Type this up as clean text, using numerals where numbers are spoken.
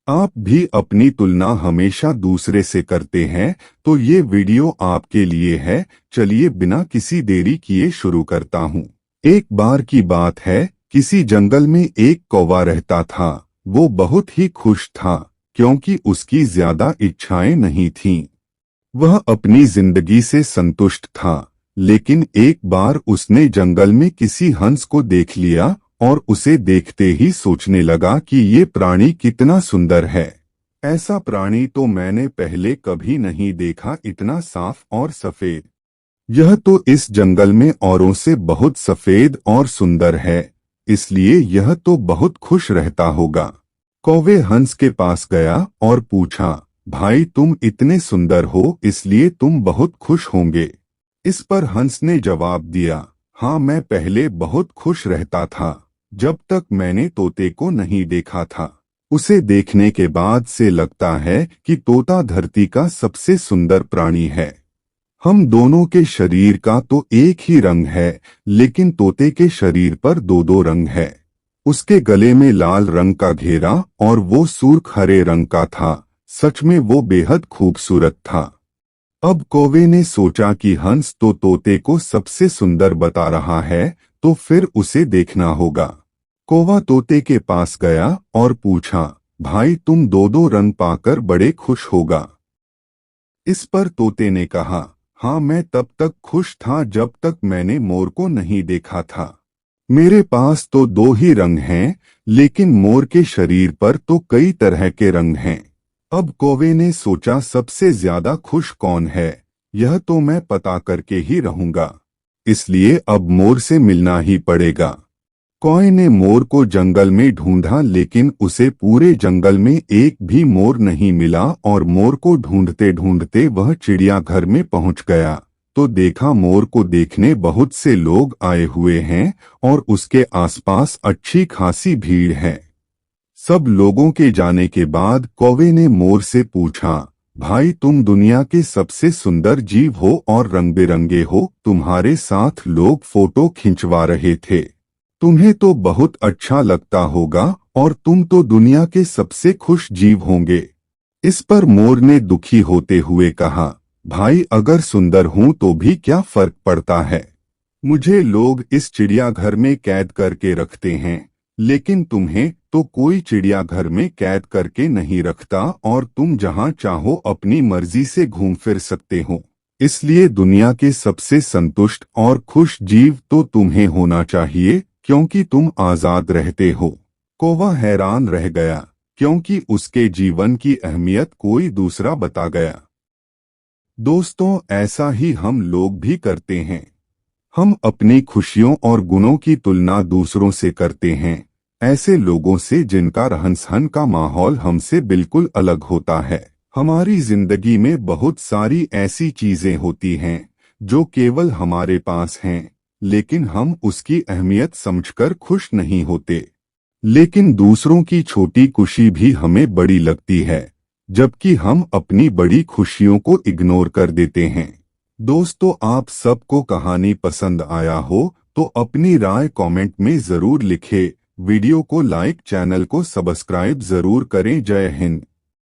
आप भी अपनी तुलना हमेशा दूसरे से करते हैं, तो ये वीडियो आपके लिए है। चलिए बिना किसी देरी किए शुरू करता हूँ। एक बार की बात है, किसी जंगल में एक कौवा रहता था। वो बहुत ही खुश था, क्योंकि उसकी ज्यादा इच्छाएं नहीं थीं। वह अपनी जिंदगी से संतुष्ट था। लेकिन एक बार उसने जंगल में किसी हंस को देख लिया और उसे देखते ही सोचने लगा कि ये प्राणी कितना सुंदर है। ऐसा प्राणी तो मैंने पहले कभी नहीं देखा, इतना साफ और सफेद। यह तो इस जंगल में औरों से बहुत सफेद और सुंदर है, इसलिए यह तो बहुत खुश रहता होगा। कौवे हंस के पास गया और पूछा, भाई तुम इतने सुंदर हो, इसलिए तुम बहुत खुश होंगे। इस पर हंस ने जवाब दिया, हाँ मैं पहले बहुत खुश रहता था, जब तक मैंने तोते को नहीं देखा था। उसे देखने के बाद से लगता है कि तोता धरती का सबसे सुंदर प्राणी है। हम दोनों के शरीर का तो एक ही रंग है, लेकिन तोते के शरीर पर दो दो रंग है। उसके गले में लाल रंग का घेरा और वो सुर्ख हरे रंग का था। सच में वो बेहद खूबसूरत था। अब कौवे ने सोचा कि हंस तो तोते को सबसे सुंदर बता रहा है, तो फिर उसे देखना होगा। कौवा तोते के पास गया और पूछा, भाई तुम दो दो रंग पाकर बड़े खुश होगा। इस पर तोते ने कहा, हाँ मैं तब तक खुश था जब तक मैंने मोर को नहीं देखा था। मेरे पास तो दो ही रंग हैं, लेकिन मोर के शरीर पर तो कई तरह के रंग हैं। अब कौवे ने सोचा, सबसे ज्यादा खुश कौन है, यह तो मैं पता करके ही रहूंगा। इसलिए अब मोर से मिलना ही पड़ेगा। कौवे ने मोर को जंगल में ढूंढा, लेकिन उसे पूरे जंगल में एक भी मोर नहीं मिला और मोर को ढूंढते ढूंढते वह चिड़ियाघर में पहुंच गया, तो देखा मोर को देखने बहुत से लोग आए हुए हैं और उसके आसपास अच्छी खासी भीड़ है। सब लोगों के जाने के बाद कौवे ने मोर से पूछा, भाई तुम दुनिया के सबसे सुंदर जीव हो और रंग बिरंगे हो, तुम्हारे साथ लोग फोटो खिंचवा रहे थे। तुम्हें तो बहुत अच्छा लगता होगा और तुम तो दुनिया के सबसे खुश जीव होंगे। इस पर मोर ने दुखी होते हुए कहा, भाई अगर सुंदर हूं तो भी क्या फर्क पड़ता है। मुझे लोग इस चिड़ियाघर में कैद करके रखते हैं, लेकिन तुम्हें तो कोई चिड़ियाघर में कैद करके नहीं रखता और तुम जहां चाहो अपनी मर्जी से घूम फिर सकते हो। इसलिए दुनिया के सबसे संतुष्ट और खुश जीव तो तुम्हें होना चाहिए, क्योंकि तुम आजाद रहते हो। कौवा हैरान रह गया, क्योंकि उसके जीवन की अहमियत कोई दूसरा बता गया। दोस्तों, ऐसा ही हम लोग भी करते हैं। हम अपनी खुशियों और गुणों की तुलना दूसरों से करते हैं, ऐसे लोगों से जिनका रहन सहन का माहौल हमसे बिल्कुल अलग होता है। हमारी जिंदगी में बहुत सारी ऐसी चीजें होती हैं जो केवल हमारे पास हैं, लेकिन हम उसकी अहमियत समझकर खुश नहीं होते। लेकिन दूसरों की छोटी खुशी भी हमें बड़ी लगती है, जबकि हम अपनी बड़ी खुशियों को इग्नोर कर देते हैं। दोस्तों, आप सबको कहानी पसंद आया हो तो अपनी राय कमेंट में जरूर लिखें। वीडियो को लाइक, चैनल को सब्सक्राइब जरूर करें। जय हिंद।